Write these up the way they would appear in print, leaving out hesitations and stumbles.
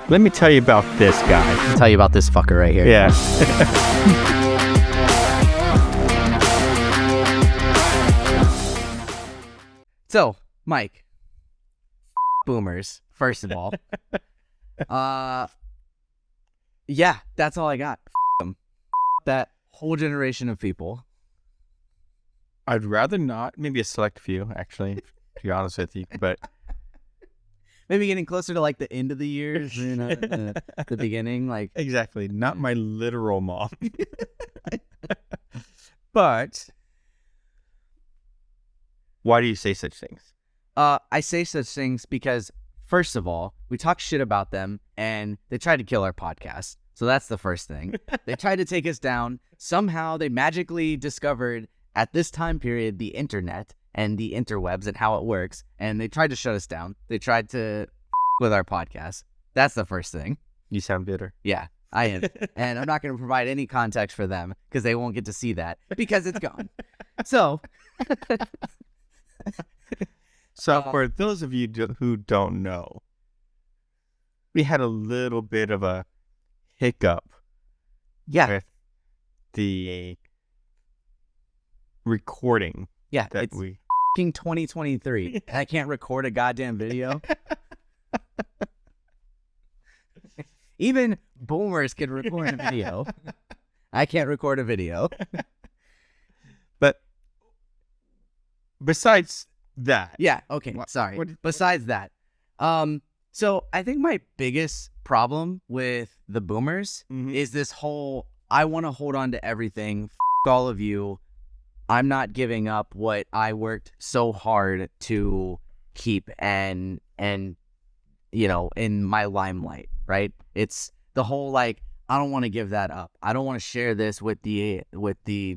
Let me tell you about this guy. I'll tell you about this fucker right here. Yeah. So, Mike, boomers, first of all. Yeah, that's all I got. Them. That whole generation of people. I'd rather not. Maybe a select few, actually, to be honest with you. But maybe getting closer to like the end of the years, you know, the beginning, like exactly, not my literal mom. But why do you say such things? I say such things because, first of all, we talk shit about them and they tried to kill our podcast. So that's the first thing. They tried to take us down. Somehow they magically discovered at this time period the internet and the interwebs and how it works. And they tried to shut us down. They tried to with our podcast. That's the first thing. You sound bitter. Yeah, I am. And I'm not going to provide any context for them because they won't get to see that because it's gone. So... So for those of you who don't know, we had a little bit of a hiccup with the recording. Yeah, it's f***ing 2023. I can't record a goddamn video. Even boomers can record a video. I can't record a video. But besides that. Yeah, okay, sorry. Besides that. So I think my biggest problem with the boomers is this whole, I want to hold on to everything. F*** all of you. I'm not giving up what I worked so hard to keep and you know, in my limelight, right? It's the whole like, I don't want to give that up. I don't want to share this with the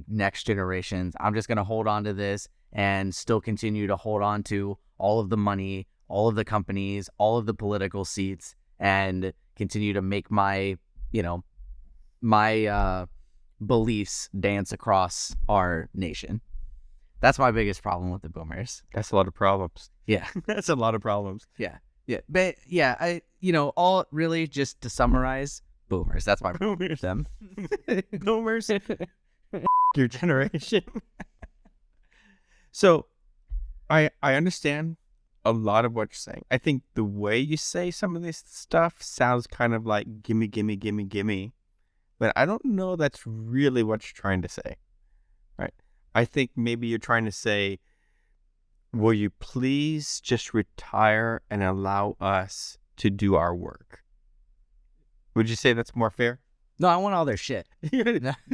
next generations. I'm just going to hold on to this and still continue to hold on to all of the money, all of the companies, all of the political seats, and continue to make my, you know, my beliefs dance across our nation. That's my biggest problem with the boomers. That's a lot of problems. Yeah. That's a lot of problems. Yeah. Yeah. But yeah, all really just to summarize, boomers. That's my problem with them. Boomers. Your generation. So, I understand a lot of what you're saying. I think the way you say some of this stuff sounds kind of like gimme, gimme, gimme, gimme. But I don't know that's really what you're trying to say. Right? I think maybe you're trying to say, will you please just retire and allow us to do our work? Would you say that's more fair? No, I want all their shit.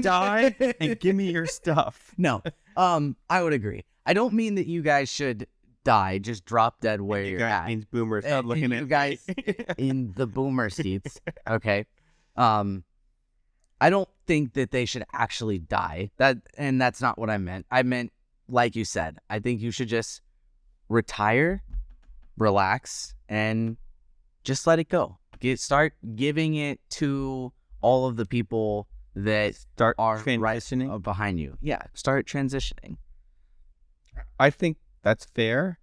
Die and give me your stuff. No, I would agree. I don't mean that you guys should die, just drop dead where you're at. Means boomers not looking at you guys in the boomer seats. Okay. I don't think that they should actually die. That's not what I meant. I meant, like you said, I think you should just retire, relax, and just let it go. Start giving it to all of the people that are transitioning right behind you. Yeah, start transitioning. I think that's fair.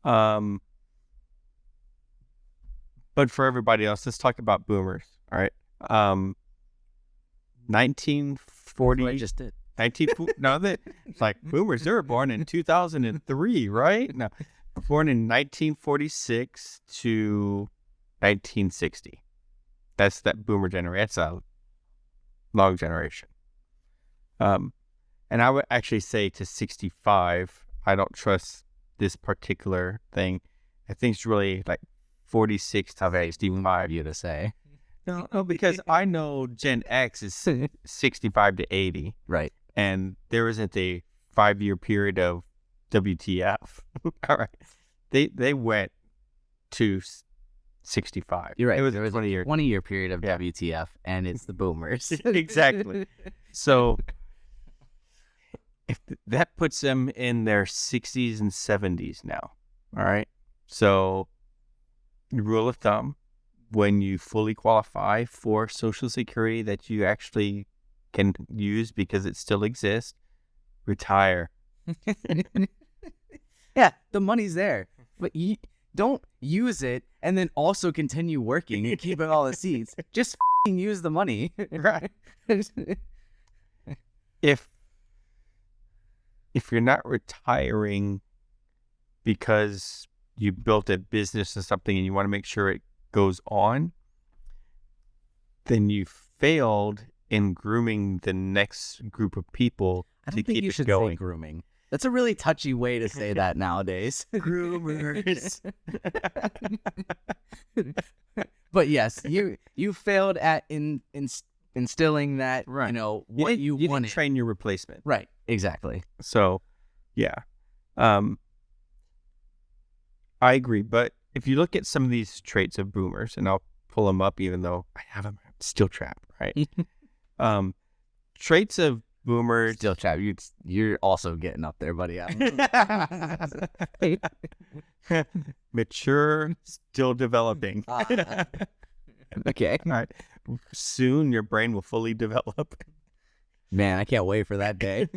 But for everybody else, let's talk about boomers. All right. 1940. I just did. It's like boomers. They were born in 2003, right? No, born in 1946 to 1960. That's that boomer generation. That's a long generation. And I would actually say to 65, I don't trust this particular thing. I think it's really like 46 to 65. You to say. No, because I know Gen X is 65 to 80. Right. And there isn't a 5-year period of WTF. All right. They went to 65. You're right. It was there was a 20-year period of WTF, and it's the boomers. Exactly. So if that puts them in their 60s and 70s now. All right. So rule of thumb, when you fully qualify for Social Security that you actually can use because it still exists, retire. Yeah, the money's there. But don't use it and then also continue working and keeping all the seats. Just use the money. Right. If you're not retiring because you built a business or something and you want to make sure it goes on, then you failed in grooming the next group of people I to don't think keep you it should going. say grooming. That's a really touchy way to say that nowadays. Groomers. But yes, you failed at instilling that, Right. what you didn't wanted. train your replacement. Right, exactly. So, yeah. I agree. But if you look at some of these traits of boomers, and I'll pull them up even though I have them still trapped, right? Traits of boomers. Still, chap, you're also getting up there, buddy. Mature, still developing. Okay. All right. Soon your brain will fully develop. Man, I can't wait for that day.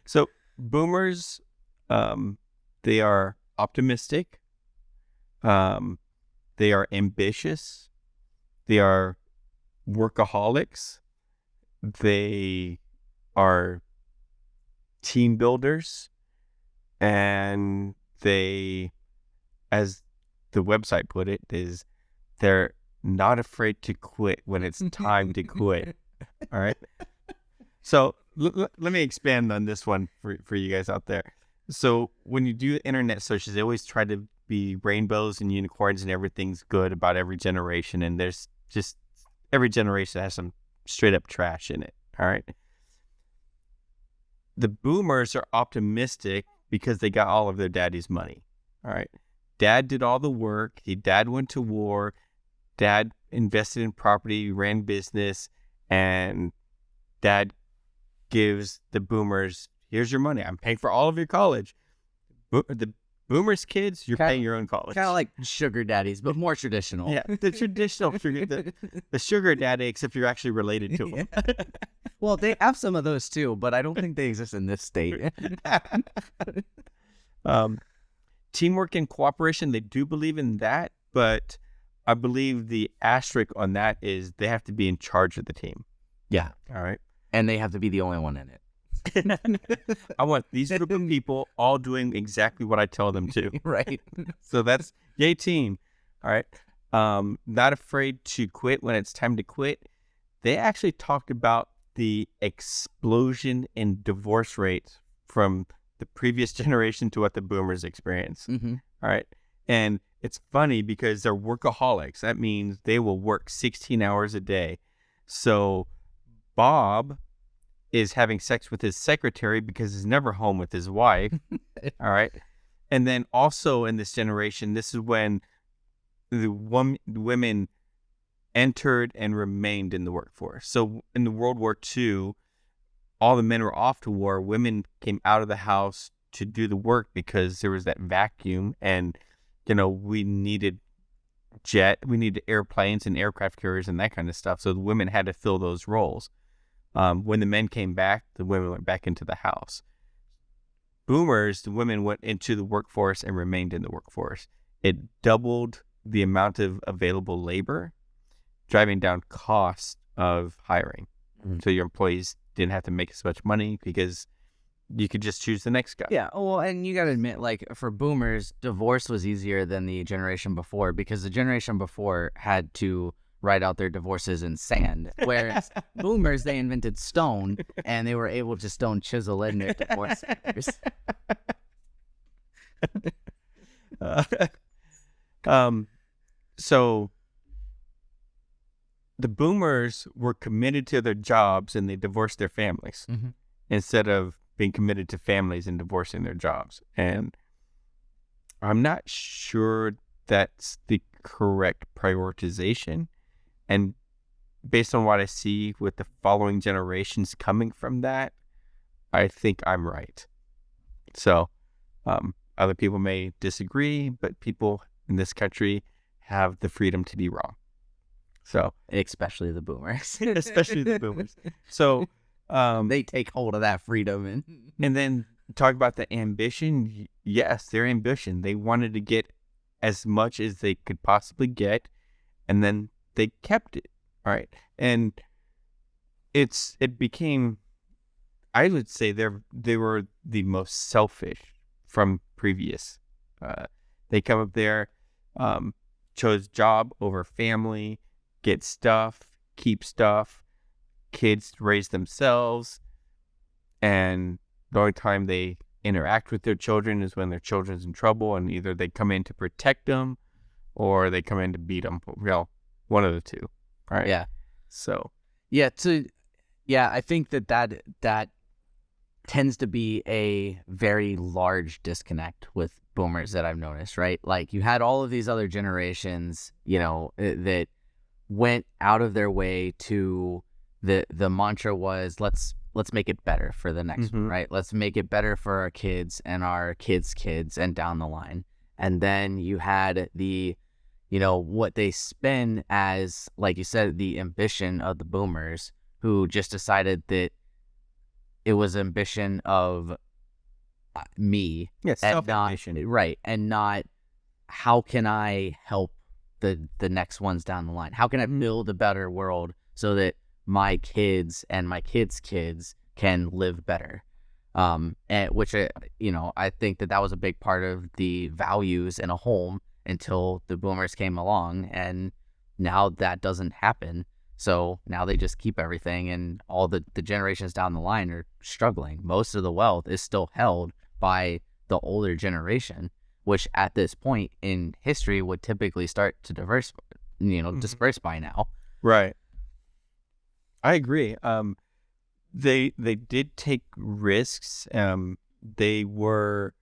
So boomers, they are optimistic. They are ambitious. They are workaholics. They are team builders. And they, as the website put it, is they're not afraid to quit when it's time to quit. All right. So let me expand on this one for you guys out there. So when you do internet searches, they always try to be rainbows and unicorns and everything's good about every generation. And there's just every generation has some straight up trash in it. All right. The boomers are optimistic because they got all of their daddy's money. All right. Dad did all the work. Dad went to war. Dad invested in property, ran business, and dad gives the boomers, here's your money. I'm paying for all of your college. The boomers' kids, you're paying your own college. Kind of like sugar daddies, but more traditional. Yeah, the traditional sugar, the sugar daddy, except you're actually related to him. Yeah. Well, they have some of those too, but I don't think they exist in this state. Teamwork and cooperation, they do believe in that, but I believe the asterisk on that is they have to be in charge of the team. Yeah. All right. And they have to be the only one in it. I want these group of people all doing exactly what I tell them to. Right. So that's yay team. All right. Not afraid to quit when it's time to quit. They actually talked about the explosion in divorce rates from the previous generation to what the boomers experience. Mm-hmm. All right. And it's funny because they're workaholics. That means they will work 16 hours a day. So Bob is having sex with his secretary because he's never home with his wife. All right. And then also in this generation, this is when the women entered and remained in the workforce. So in the World War II, all the men were off to war. Women came out of the house to do the work because there was that vacuum, and we needed airplanes and aircraft carriers and that kind of stuff. So the women had to fill those roles. When the men came back, the women went back into the house. Boomers, the women went into the workforce and remained in the workforce. It doubled the amount of available labor, driving down cost of hiring. Mm-hmm. So your employees didn't have to make as much money because you could just choose the next guy. Yeah. Well, and you got to admit, like, for boomers, divorce was easier than the generation before because the generation before had to write out their divorces in sand, whereas boomers, they invented stone and they were able to stone chisel in their divorce papers. So the boomers were committed to their jobs and they divorced their families instead of being committed to families and divorcing their jobs. And I'm not sure that's the correct prioritization. And based on what I see with the following generations coming from that, I think I'm right. So other people may disagree, but people in this country have the freedom to be wrong. So especially the boomers. Especially the boomers. So they take hold of that freedom. And then talk about the ambition. Yes, their ambition. They wanted to get as much as they could possibly get, and then they kept it. All right, and it became. I would say they were the most selfish from previous. They come up there, chose job over family, get stuff, keep stuff, kids raise themselves, and the only time they interact with their children is when their children's in trouble, and either they come in to protect them or they come in to beat them. Well, one of the two. All right. Yeah. So. Yeah. I think that tends to be a very large disconnect with boomers that I've noticed, right? Like you had all of these other generations, that went out of their way to the mantra was let's make it better for the next one, right? Let's make it better for our kids and our kids' kids and down the line. And then you had the, what they spin as, like you said, the ambition of the boomers who just decided that it was ambition of me. Yeah, self-ambition. Right. And not how can I help the next ones down the line? How can I build a better world so that my kids and my kids' kids can live better? And which, I think that was a big part of the values in a home until the boomers came along. And now that doesn't happen. So now they just keep everything, and all the generations down the line are struggling. Most of the wealth is still held by the older generation, which at this point in history would typically start to disperse by now. Right. I agree. They did take risks. They were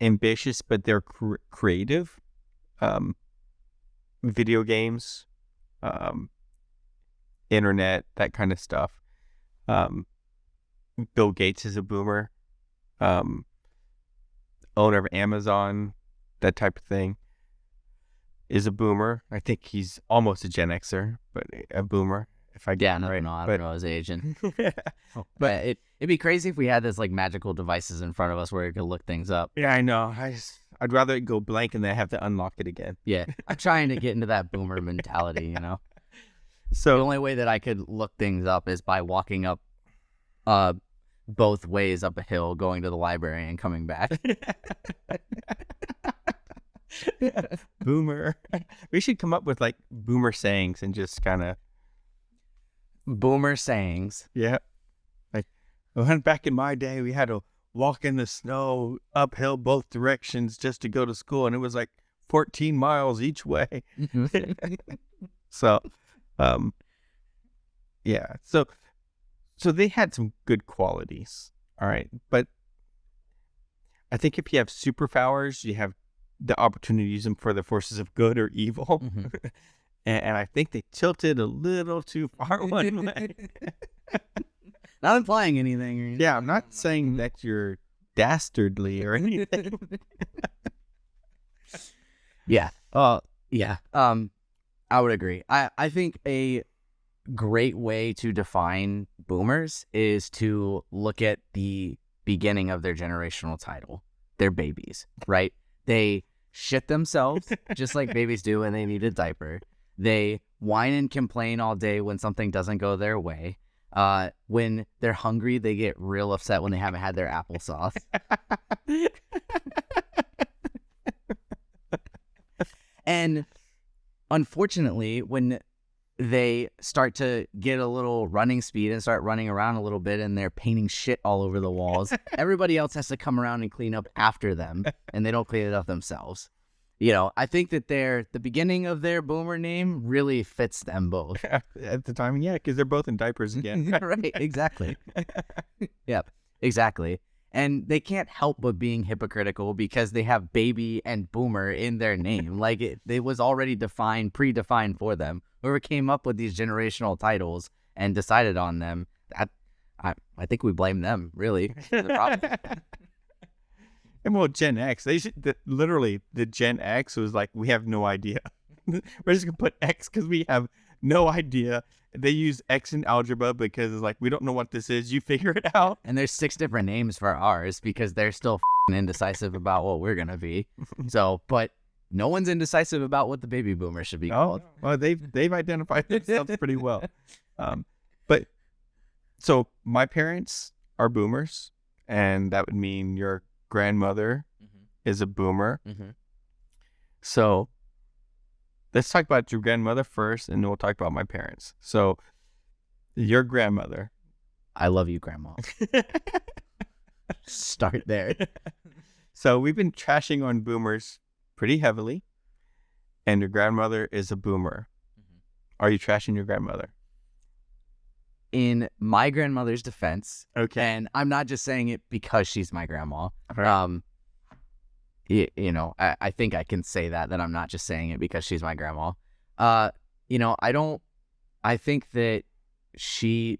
ambitious, but they're creative. Video games, internet, that kind of stuff. Bill Gates is a boomer. Owner of Amazon, that type of thing, is a boomer. I think he's almost a Gen Xer, but a boomer. If I get right. I don't know his age. But it'd be crazy if we had this like magical devices in front of us where we could look things up. Yeah, I know. I'd rather it go blank and then have to unlock it again. Yeah, I'm trying to get into that boomer mentality, So the only way that I could look things up is by walking up both ways up a hill, going to the library and coming back. Boomer. We should come up with like boomer sayings and just kind of boomer sayings. Yeah. Like back in my day, we had to walk in the snow uphill both directions just to go to school, and it was like 14 miles each way. So yeah, so they had some good qualities, all right, but I think if you have superpowers, you have the opportunity to use them for the forces of good or evil. And I think they tilted a little too far one way. Not implying anything. Yeah, I'm not saying that you're dastardly or anything. Yeah. Yeah. I would agree. I think a great way to define boomers is to look at the beginning of their generational title. They're babies, right? They shit themselves just like babies do when they need a diaper. They whine and complain all day when something doesn't go their way. When they're hungry, they get real upset when they haven't had their applesauce. And unfortunately, when they start to get a little running speed and start running around a little bit and they're painting shit all over the walls, everybody else has to come around and clean up after them, and they don't clean it up themselves. I think that the beginning of their boomer name really fits them both. At the time, yeah, because they're both in diapers again. Right, exactly. Yep, exactly. And they can't help but being hypocritical because they have baby and boomer in their name. Like it was already predefined for them. Whoever came up with these generational titles and decided on them, I think we blame them, really. And well, Gen X, literally the Gen X was like, we have no idea. We're just gonna put X because we have no idea. They use X in algebra because it's like, we don't know what this is. You figure it out. And there's 6 different names for ours because they're still indecisive about what we're going to be. So, but no one's indecisive about what the baby boomer should be called. Well, they've identified themselves pretty well. But so my parents are boomers, and that would mean your grandmother is a boomer. So let's talk about your grandmother first, and then we'll talk about my parents. So your grandmother. I love you, Grandma. Start there. So we've been trashing on boomers pretty heavily, and your grandmother is a boomer. Are you trashing your grandmother? In my grandmother's defense, okay, and I'm not just saying it because she's my grandma. Right. I think I can say that I'm not just saying it because she's my grandma. I think that she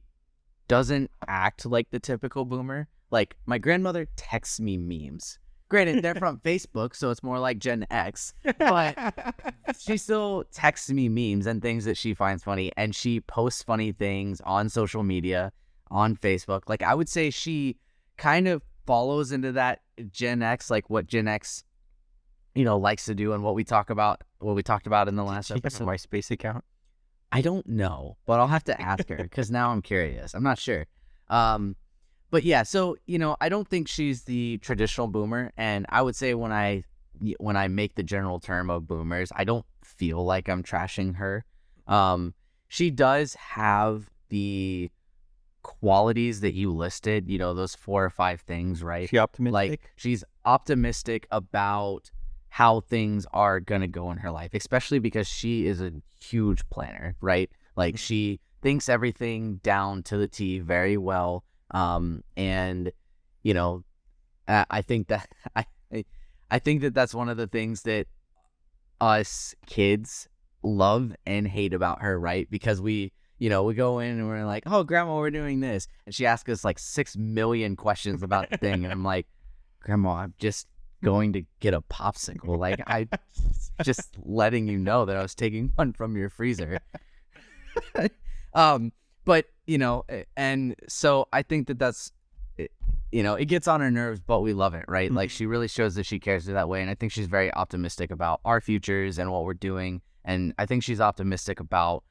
doesn't act like the typical boomer. Like, my grandmother texts me memes. Granted, they're from Facebook, so it's more like Gen X, but she still texts me memes and things that she finds funny, and she posts funny things on social media, on Facebook. Like, I would say she kind of follows into that Gen X, like what Gen X, likes to do, and what we talked about in the last episode. MySpace account? I don't know, but I'll have to ask her because now I'm curious. I'm not sure. But yeah, so, I don't think she's the traditional boomer. And I would say when I make the general term of boomers, I don't feel like I'm trashing her. She does have the qualities that you listed, those 4 or 5 things, right? She optimistic? Like, she's optimistic about how things are going to go in her life, especially because she is a huge planner, right? Like, she thinks everything down to the T very well. I think that I think that that's one of the things that us kids love and hate about her, right? Because we go in and we're like, oh, Grandma, we're doing this. And she asks us like 6 million questions about the thing. And I'm like, Grandma, I'm just going to get a popsicle. Like, I just letting you know that I was taking one from your freezer. But, and so I think that's, it gets on her nerves, but we love it, right? Like, she really shows that she cares that way. And I think she's very optimistic about our futures and what we're doing. And I think she's optimistic about,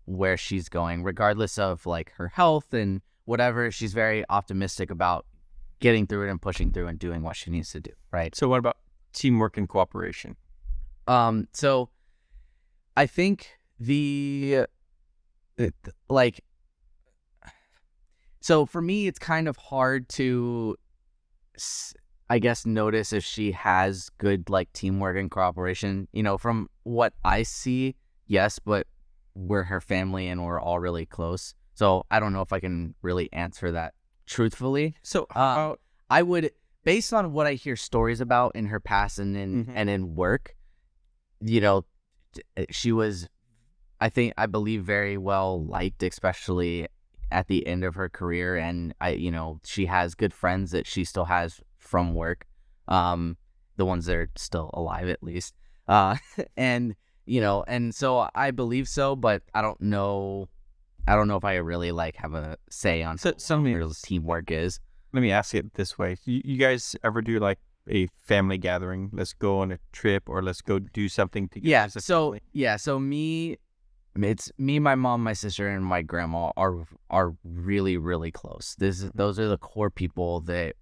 where she's going, regardless of like her health and whatever. She's very optimistic about getting through it and pushing through and doing what she needs to do, right? So what about teamwork and cooperation? So I think so for me, it's kind of hard to, I guess, notice if she has good like teamwork and cooperation. From what I see, yes, but we're her family and we're all really close. So I don't know if I can really answer that truthfully. So I would, based on what I hear stories about in her past and in work, she was, I believe, very well liked, especially at the end of her career. And she has good friends that she still has from work, the ones that are still alive at least. And so I believe so, but I don't know if I really like have a say on what her teamwork is. Let me ask it this way. You guys ever do like a family gathering? Let's go on a trip, or let's go do something together. Yeah. So it's me, my mom, my sister, and my grandma are really, really close. Those are the core people that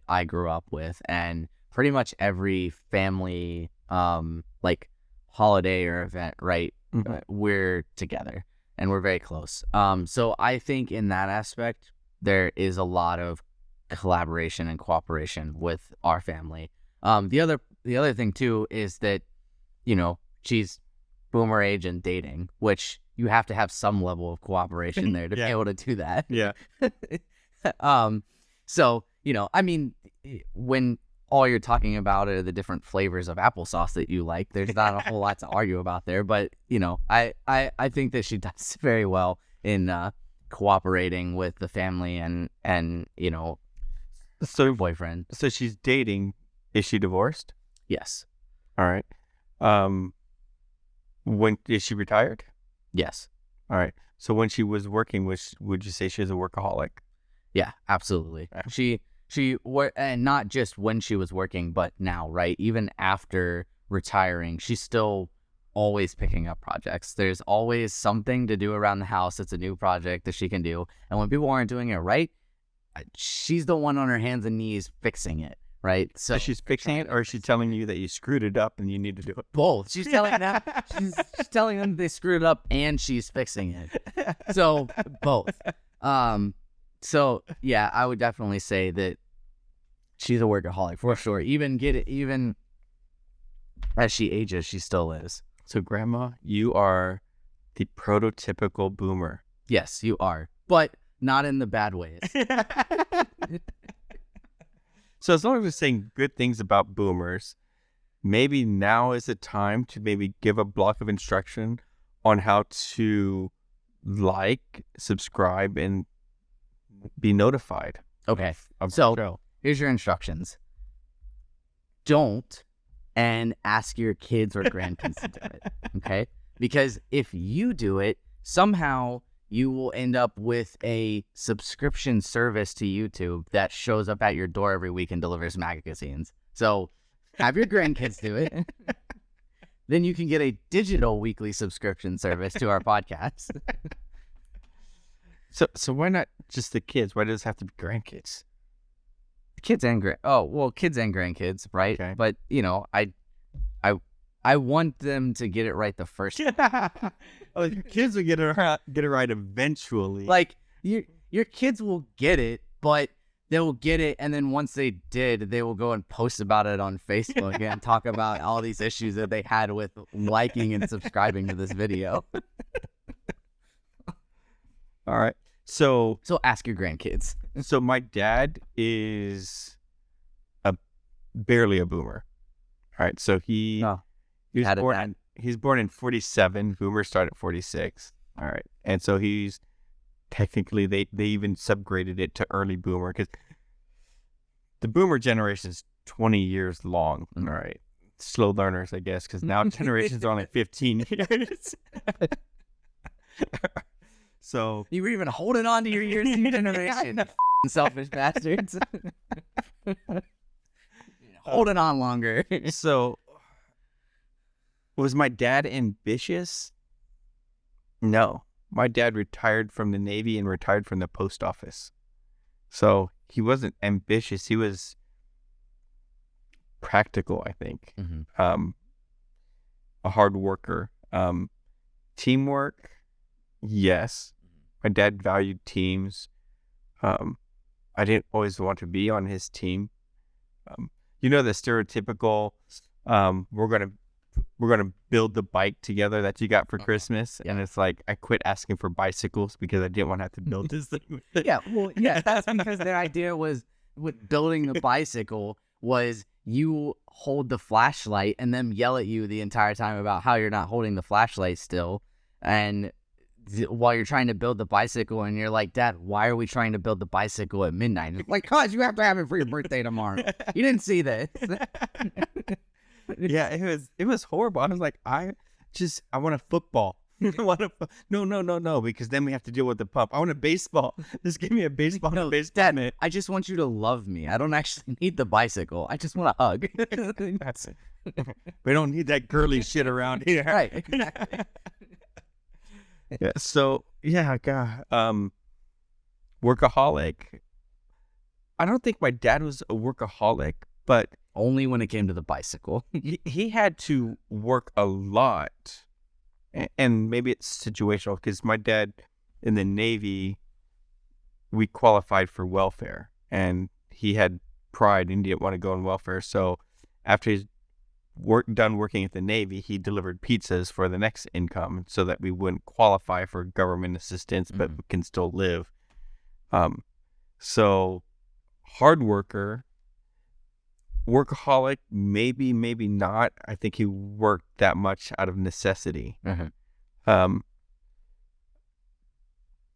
I grew up with, and pretty much every family like holiday or event, right? We're together and we're very close. So I think in that aspect there is a lot of collaboration and cooperation with our family. The other thing too is that she's boomer age and dating, which you have to have some level of cooperation there to be able to do that. Yeah. So, I mean, when all you're talking about are the different flavors of applesauce that you like, there's not a whole lot to argue about there. But, I think that she does very well in cooperating with the family and so boyfriend. So she's dating. Is she divorced? Yes. All right. When is she retired? Yes. All right. So when she was working, would you say she was a workaholic? Yeah, absolutely. And not just when she was working, but now, right? Even after retiring, she's still always picking up projects. There's always something to do around the house. It's a new project that she can do. And when people aren't doing it right, she's the one on her hands and knees fixing it, right? So she's fixing it, or is she telling you that you screwed it up and you need to do it? Both. She's telling them she's telling them they screwed it up and she's fixing it. So both. So yeah, I would definitely say that she's a workaholic for sure. Even as she ages, she still is. So Grandma, you are the prototypical boomer. Yes, you are, but not in the bad ways. So as long as we're saying good things about boomers, maybe now is the time to maybe give a block of instruction on how to subscribe, and be notified. Okay. Of So the show. Here's your instructions. Don't and ask your kids or grandkids to do it. Okay? Because if you do it, somehow you will end up with a subscription service to YouTube that shows up at your door every week and delivers magazines. So have your grandkids do it. Then you can get a digital weekly subscription service to our podcast. So why not just the kids? Why does it have to be grandkids? Kids and grandkids, right? Okay. But I want them to get it right the first time. Oh, your kids will get it right eventually. Like your kids will get it, but they will get it, and then once they did, they will go and post about it on Facebook and talk about all these issues that they had with liking and subscribing to this video. All right. So ask your grandkids. So my dad is barely a boomer. All right. So he was born in 47. Boomers start at 46. All right. And so he's technically, they even subgraded it to early boomer, because the boomer generation is 20 years long. All right. Slow learners, I guess, because now generations are only 15 years. So you were even holding on to your years in generation. Selfish bastards. Holding on longer. So was my dad ambitious? No. My dad retired from the Navy and retired from the post office. So he wasn't ambitious. He was practical, I think. Mm-hmm. A hard worker. Teamwork, yes. My dad valued teams. I didn't always want to be on his team. The stereotypical, we're gonna build the bike together that you got for Christmas, and it's like I quit asking for bicycles because I didn't want to have to build this thing. That's because their idea was with building the bicycle was you hold the flashlight and them yell at you the entire time about how you're not holding the flashlight still, and while you're trying to build the bicycle, and you're like, Dad, why are we trying to build the bicycle at midnight? It's like, cause you have to have it for your birthday tomorrow. You didn't see this. Yeah, it was horrible. I was like, I want a football. No, because then we have to deal with the pump. I want a baseball. Just give me a baseball. No, Dad, I just want you to love me. I don't actually need the bicycle. I just want a hug. That's it. We don't need that girly shit around here. Right, exactly. Yeah. So God. Workaholic. I don't think my dad was a workaholic, but only when it came to the bicycle. he had to work a lot, and maybe it's situational, because my dad in the Navy, we qualified for welfare, and he had pride and didn't want to go on welfare. So after he's done working at the Navy, he delivered pizzas for the next income so that we wouldn't qualify for government assistance, but we can still live. So hard worker, workaholic, maybe not. I think he worked that much out of necessity. Mm-hmm.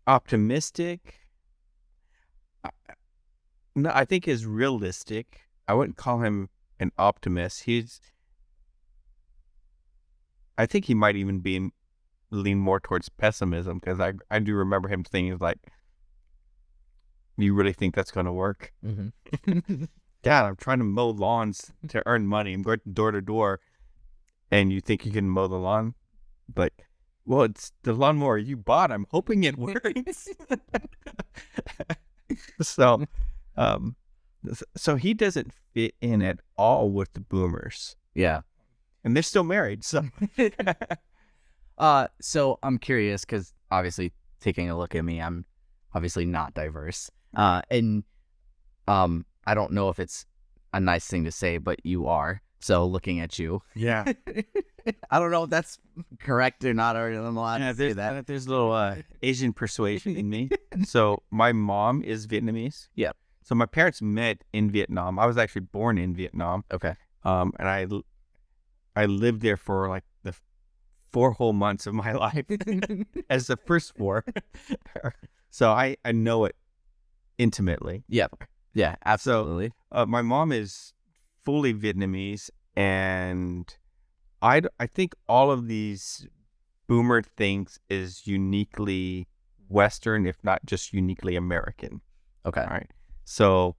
Optimistic. No, I think is realistic. I wouldn't call him an optimist. I think he might even be lean more towards pessimism, because I do remember him thinking like, you really think that's going to work? Mm-hmm. Dad, I'm trying to mow lawns to earn money. I'm going door to door, and you think you can mow the lawn? Like, well, it's the lawnmower you bought. I'm hoping it works. So, so he doesn't fit in at all with the boomers. Yeah. And they're still married. So, so I'm curious, because obviously taking a look at me, I'm obviously not diverse. And I don't know if it's a nice thing to say, but you are. So looking at you, yeah. I don't know if that's correct or not, or I'm allowed to say that. There's a little Asian persuasion in me. So my mom is Vietnamese. Yeah. So my parents met in Vietnam. I was actually born in Vietnam. Okay. And I lived there for like the 4 whole months of my life as the first 4. So I know it intimately. Yep. Yeah, absolutely. So my mom is fully Vietnamese, and I think all of these boomer things is uniquely Western, if not just uniquely American. Okay. All right. So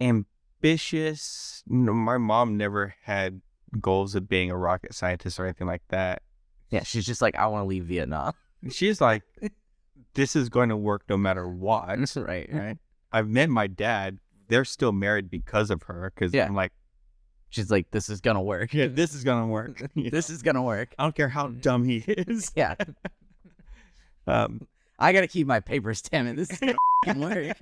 ambitious. My mom never had goals of being a rocket scientist or anything like that. Yeah, she's just like, I want to leave Vietnam. She's like, this is going to work no matter what. Right. Right. I've met my dad. They're still married because of her. Because I'm like, she's like, this is gonna work. Yeah, this is gonna work. This is gonna work. I don't care how dumb he is. Yeah. I gotta keep my papers, damn it. This is gonna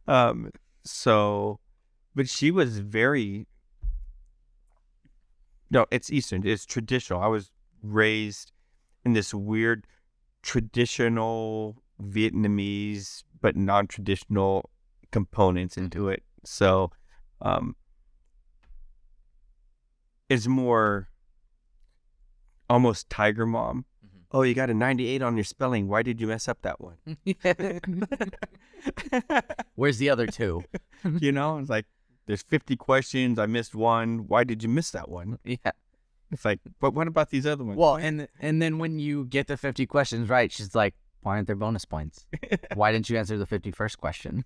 work. So, but she was very. No, it's Eastern. It's traditional. I was raised in this weird traditional Vietnamese, but non-traditional components into it. So, it's more almost Tiger Mom. Mm-hmm. Oh, you got a 98 on your spelling. Why did you mess up that one? Where's the other 2? You know, it's like, there's 50 questions. I missed one. Why did you miss that one? Yeah. It's like, but what about these other ones? Well, and then when you get the 50 questions right, she's like, why aren't there bonus points? Why didn't you answer the 51st question?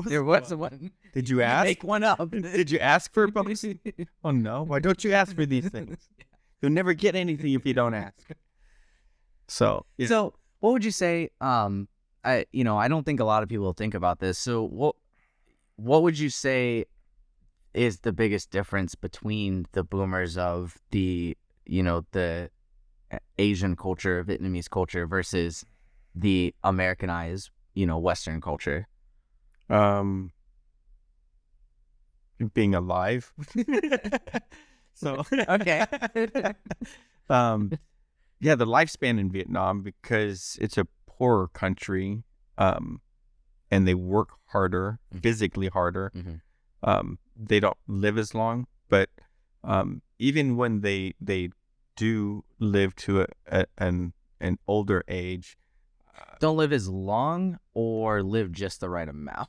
There was one. Did you ask? Make one up. Did you ask for a bonus? Oh, no. Why don't you ask for these things? You'll never get anything if you don't ask. So what would you say? I don't think a lot of people think about this. So what would you say is the biggest difference between the boomers of the Asian culture, Vietnamese culture versus the Americanized, Western culture? Being alive. So okay. Yeah, the lifespan in Vietnam, because it's a poorer country, and they work harder, physically harder. Mm-hmm. They don't live as long, but even when they do live to an older age, don't live as long or live just the right amount.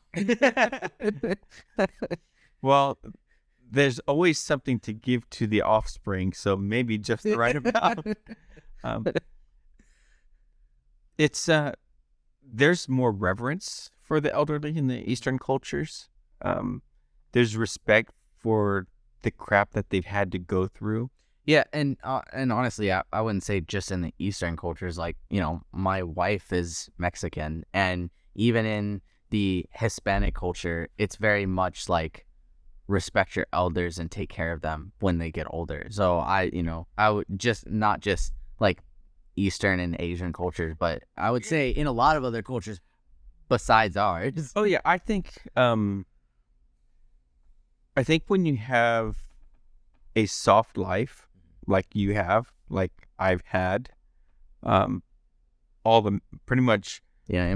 Well, there's always something to give to the offspring, so maybe just the right amount. It's there's more reverence for the elderly in the Eastern cultures. There's respect for the crap that they've had to go through. Yeah, and honestly, I wouldn't say just in the Eastern cultures. Like, my wife is Mexican, and even in the Hispanic culture, it's very much like respect your elders and take care of them when they get older. So I would not just like Eastern and Asian cultures, but I would say in a lot of other cultures besides ours. Oh yeah, I think when you have a soft life like you have, like I've had, all the pretty much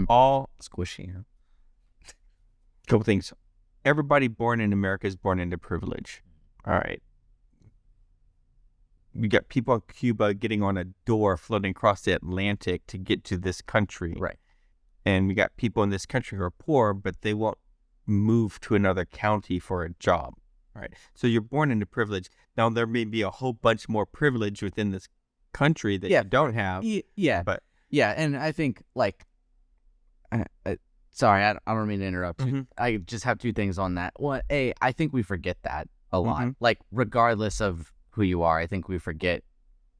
all squishy. Couple things. Everybody born in America is born into privilege. All right. We got people in Cuba getting on a door floating across the Atlantic to get to this country. Right. And we got people in this country who are poor, but they won't move to another county for a job. right? So you're born into privilege. Now there may be a whole bunch more privilege within this country that you don't have. Yeah, but and I think like, sorry, I don't mean to interrupt you. I just have two things on that. One, I think we forget that a lot. Like, regardless of who you are, I think we forget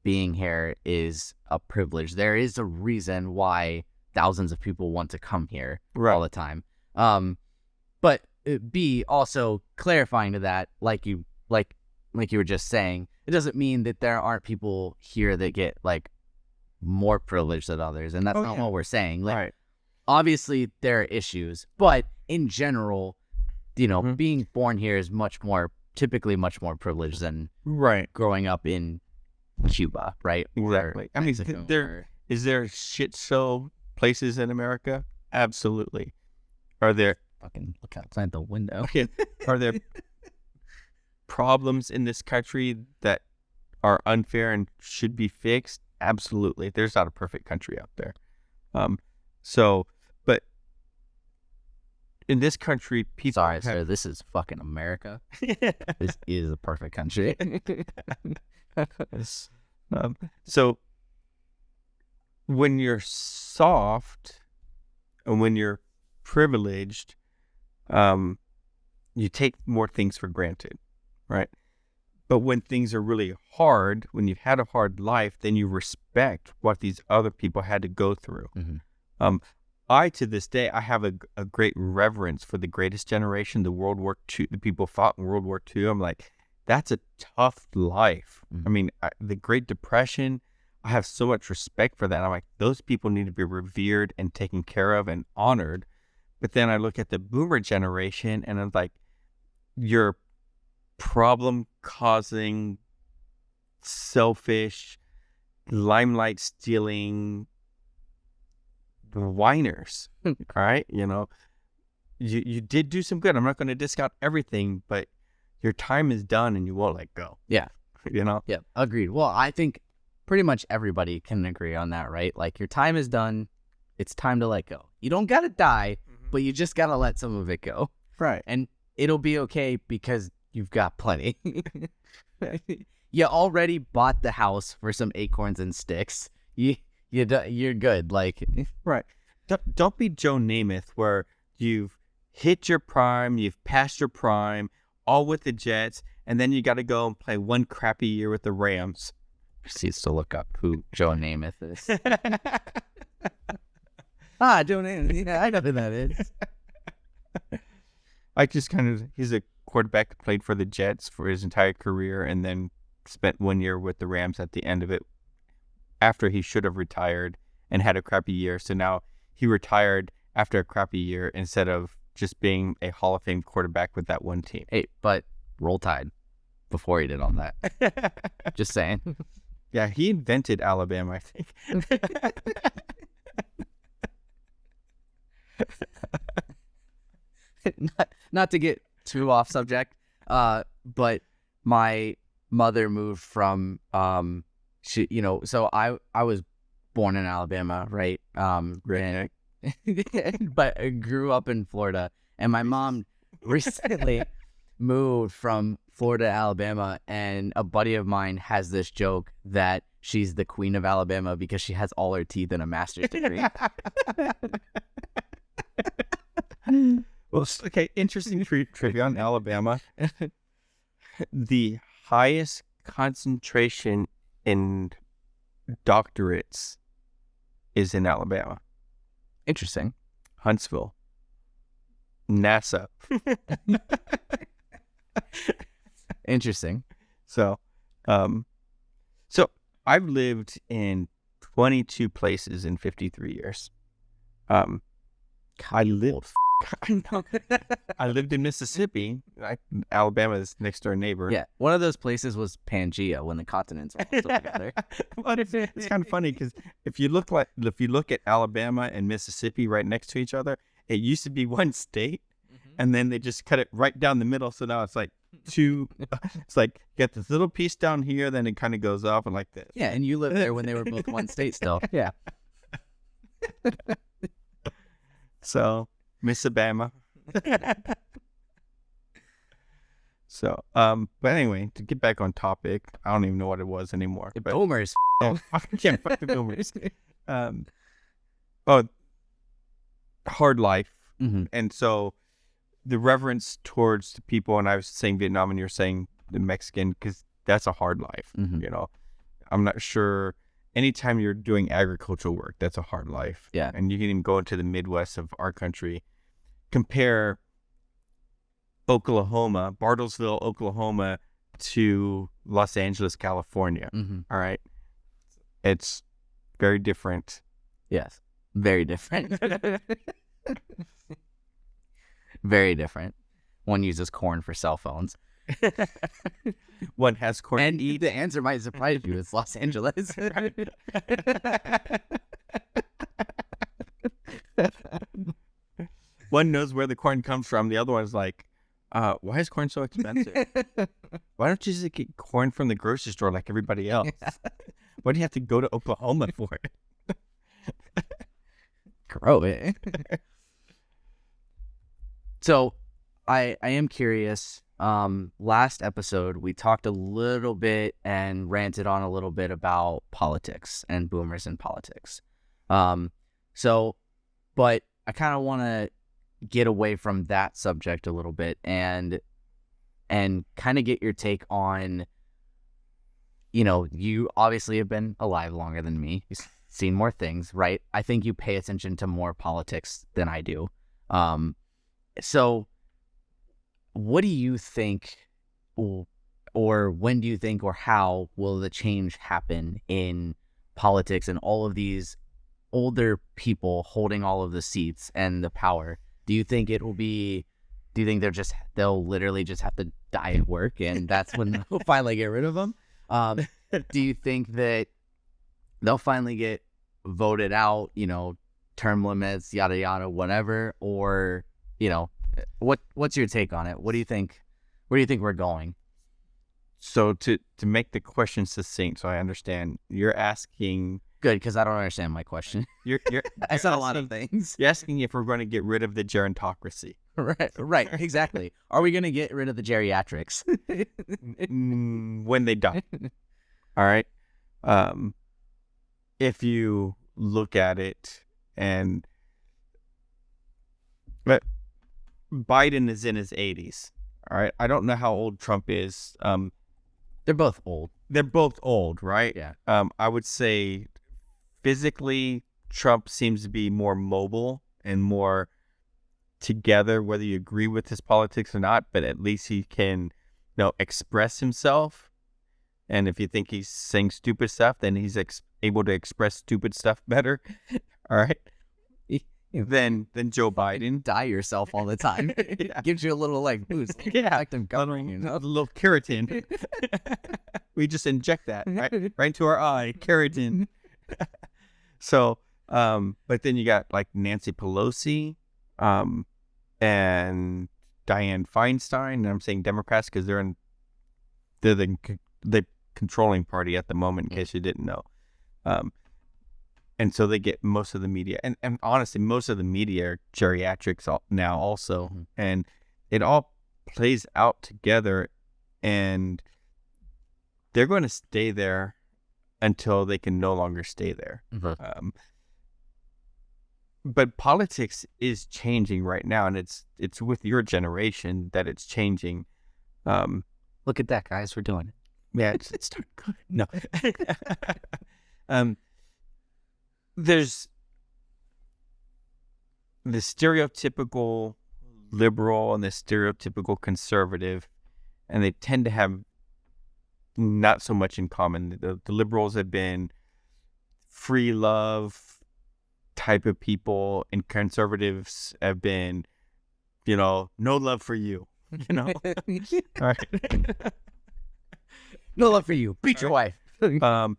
being here is a privilege. There is a reason why thousands of people want to come here all the time. But B, also clarifying to that, like you were just saying, it doesn't mean that there aren't people here that get like more privilege than others, and that's not what we're saying. Like, obviously there are issues, but in general, you know, being born here is typically much more privileged than growing up in Cuba, right? Exactly. I mean, is there shit show places in America? Absolutely. Are there? Fucking look outside the window. Are there problems in this country that are unfair and should be fixed? Absolutely. There's not a perfect country out there. But in this country, people. Sorry, sir. This is fucking America. This is a perfect country. So when you're soft and when you're privileged, you take more things for granted, right? But when things are really hard, when you've had a hard life, then you respect what these other people had to go through. To this day, I have a great reverence for the greatest generation, the people fought in World War II. I'm like, that's a tough life. I mean, the Great Depression, I have so much respect for that. I'm like, those people need to be revered and taken care of and honored. But then I look at the boomer generation and I'm like, you're problem-causing, selfish, limelight-stealing whiners, all right? You know, you did do some good. I'm not going to discount everything, but your time is done and you won't let go. Yeah. You know? Yeah, agreed. Well, I think pretty much everybody can agree on that, right? Like, your time is done. It's time to let go. You don't got to die, but you just got to let some of it go. Right. And it'll be okay because you've got plenty. You already bought the house for some acorns and sticks. You're good. Like, right. Don't be Joe Namath where you've hit your prime, you've passed your prime, all with the Jets, and then you got to go and play one crappy year with the Rams. Proceeds to look up who Joe Namath is. Joe Namath. Yeah, I know who that is. He's a quarterback who played for the Jets for his entire career and then spent 1 year with the Rams at the end of it after he should have retired and had a crappy year. So now he retired after a crappy year instead of just being a Hall of Fame quarterback with that one team. Hey, but Roll Tide before he did all that. Just saying. Yeah, he invented Alabama, I think. Not to get too off subject, but my mother moved from so I was born in Alabama, right? Right. But I grew up in Florida, and my mom recently moved from Florida to Alabama, and a buddy of mine has this joke that she's the queen of Alabama because she has all her teeth in a master's degree. Well, okay, interesting trivia on Alabama. The highest concentration in doctorates is in Alabama. Interesting. Huntsville. NASA. Interesting. So I've lived in 22 places in 53 years. I lived in Mississippi. Alabama is next door neighbor. Yeah, one of those places was Pangea when the continents all still together. But it's kind of funny because if you look at Alabama and Mississippi right next to each other, it used to be one state, and then they just cut it right down the middle. So now it's like two. It's like you got this little piece down here, then it kind of goes off and like this. Yeah, and you lived there when they were both one state still. Yeah. So Miss Alabama. So, but anyway, to get back on topic, I don't even know what it was anymore. The But, boomers. yeah, fuck the boomers. Oh, hard life. Mhm. And so the reverence towards the people, and I was saying Vietnam and you're saying the Mexican, because that's a hard life. Mhm. You know, I'm not sure. Anytime you're doing agricultural work, that's a hard life. Yeah. And you can even go into the Midwest of our country, compare Oklahoma, Bartlesville, Oklahoma, to Los Angeles, California. Mhm. All right. It's very different. Yes. Very different. Very different. One uses corn for cell phones. One has corn. And the answer might surprise you. It's Los Angeles. One knows where the corn comes from. The other one's like, why is corn so expensive? Why don't you just get corn from the grocery store like everybody else? Why do you have to go to Oklahoma for it? Grow it. So I am curious. Last episode, we talked a little bit and ranted on a little bit about politics and boomers in politics. But I kind of want to get away from that subject a little bit and kind of get your take on, you obviously have been alive longer than me. You've seen more things, right? I think you pay attention to more politics than I do. So what do you think, or when do you think, or how will the change happen in politics and all of these older people holding all of the seats and the power? Do you think they'll literally just have to die at work and that's when they'll finally get rid of them? Do you think that they'll finally get voted out, term limits, yada, yada, whatever? Or, what's your take on it? What do you think? Where do you think we're going? So to make the question succinct, so I understand, you're asking. Good, because I don't understand my question. I said a lot of things. You're asking if we're going to get rid of the gerontocracy. Right, exactly. Are we going to get rid of the geriatrics? When they die. All right. If you look at it, but Biden is in his 80s. All right. I don't know how old Trump is. They're both old. They're both old, right? Yeah. I would say physically, Trump seems to be more mobile and more together, whether you agree with his politics or not, but at least he can, express himself. And if you think he's saying stupid stuff, then he's able to express stupid stuff better. All right. Than Joe Biden. Die yourself all the time. Yeah. Gives you a little boost. Yeah. Like them covering you. A little keratin. We just inject that right into our eye. Keratin. So, but then you got like Nancy Pelosi, and Dianne Feinstein. And I'm saying Democrats because they're the controlling party at the moment, in case you didn't know. And so they get most of the media. And honestly, most of the media are geriatrics now also. Mm-hmm. And it all plays out together. And they're going to stay there until they can no longer stay there. Mm-hmm. But politics is changing right now. And it's with your generation that it's changing. Look at that, guys. We're doing it. Yeah, it's starting good. No. There's the stereotypical liberal and the stereotypical conservative, and they tend to have not so much in common. The liberals have been free love type of people, and conservatives have been, no love for you. All right. No love for you. Beat your wife. The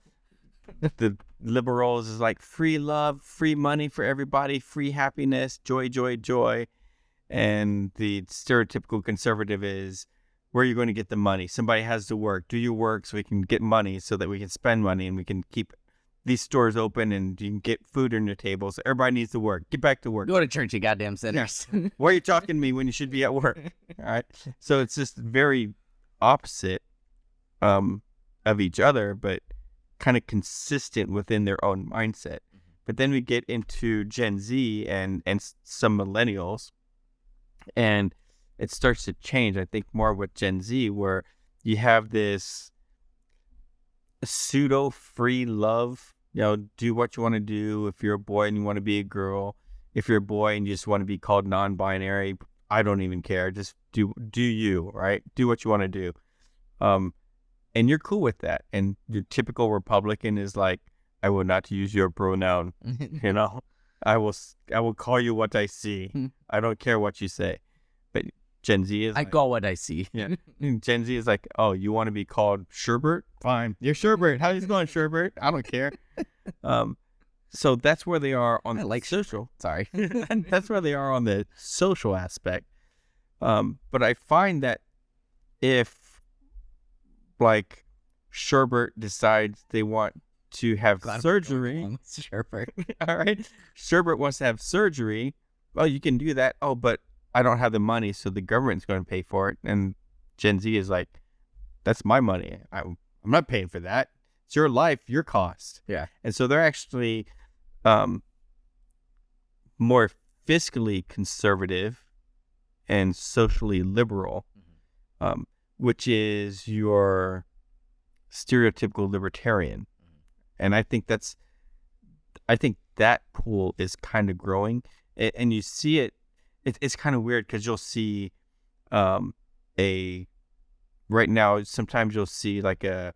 liberals is like free love, free money for everybody, free happiness, joy, joy, joy. And the stereotypical conservative is, where are you going to get the money? Somebody has to work. Do your work so we can get money, so that we can spend money and we can keep these stores open and you can get food on your table. So everybody needs to work. Get back to work. Go to church, you goddamn sinners. Why are you talking to me when you should be at work? All right. So it's just very opposite of each other, but kind of consistent within their own mindset. But then we get into Gen Z and some millennials, and it starts to change. I think more with Gen Z, where you have this pseudo free love. Do what you want to do. If you're a boy and you want to be a girl, if you're a boy and you just want to be called non-binary, I don't even care. Just do you, right? Do what you want to do. And you're cool with that. And your typical Republican is like, I will not use your pronoun. I will call you what I see. I don't care what you say. But Gen Z is I call what I see. Yeah. Gen Z is like, oh, you want to be called Sherbert? Fine. You're Sherbert. How's it going, Sherbert? I don't care. So that's where they are on the social. Sorry. That's where they are on the social aspect. But I find that if like Sherbert decides they want to have surgery. Sherbert. All right. Sherbert wants to have surgery. Well, you can do that. Oh, but I don't have the money, so the government's going to pay for it. And Gen Z is like, that's my money. I'm not paying for that. It's your life, your cost. Yeah. And so they're actually more fiscally conservative and socially liberal, which is your stereotypical libertarian. And I think that pool is kind of growing, and you see it. It's kind of weird because you'll see right now. Sometimes you'll see like an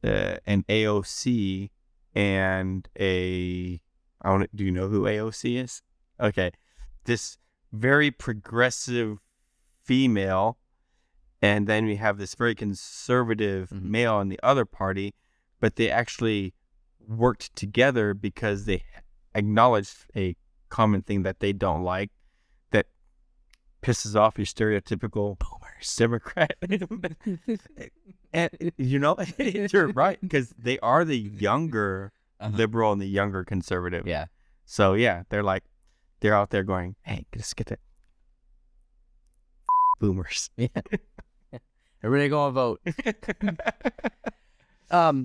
AOC and do you know who AOC is? Okay, this very progressive female, and then we have this very conservative male in the other party. But they actually worked together because they acknowledged a common thing that they don't like, that pisses off your stereotypical boomers Democrat. And you're right, because they are the younger liberal and the younger conservative. Yeah. So yeah, they're out there going, hey, just get that boomers. Yeah. Everybody go and vote.